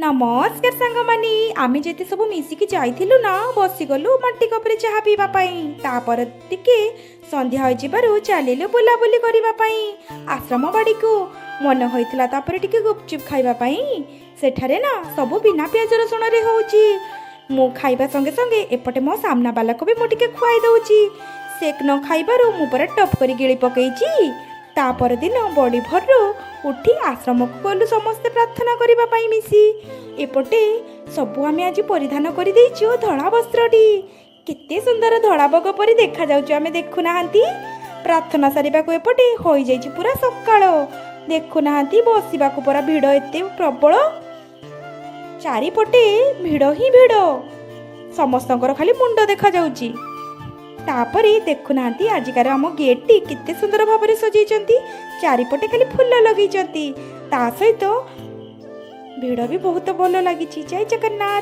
नमस्कार सांगमानी आमे जेते सब मिसिकी जाइथिलु ना बसिगलु मट्टी कपरे चाहा पीवा पाई तापर टिके संध्या होई जिबारु चलिलु बुलाबुली करिवा पाई आश्रम बाड़ी को मन होइथिला तापर टिके गुपचुप खाइबा पाई सेठारे ना सब बिना प्याज रसुण रे होउची मु खाइबा संगे संगे एपटे मो सामना बाला को भी मु टिके खुआई दउची सेक न खाइबारु मु पर टप करी गिळी पकेइची तापर दिन बड़ी भर उठी आश्रम को गलु समस्ते प्रार्थना करबा पाई मिसी एपटे सबु आमे आज परिधान करि देइछु धळा वस्त्रटी केते सुंदर धळा बग परि देखा जाउछु आमे देखु नाहंती प्रार्थना सारिबा को एपटे होई जाइछि पूरा सकाळ देखु नाहंती बसिबा को पूरा भिड़ एते प्रबल चारिपटे भिड़ ही भिड़ समस्तंकर खाली मुंड देखा जाउछि तापरे देखुना आजिकार आम गेट टी कितने सुंदर भाव में सजाई चारिपटे खाली फूल लगे ता सहित भिड़ भी बहुत भल लगी। जय जगन्नाथ।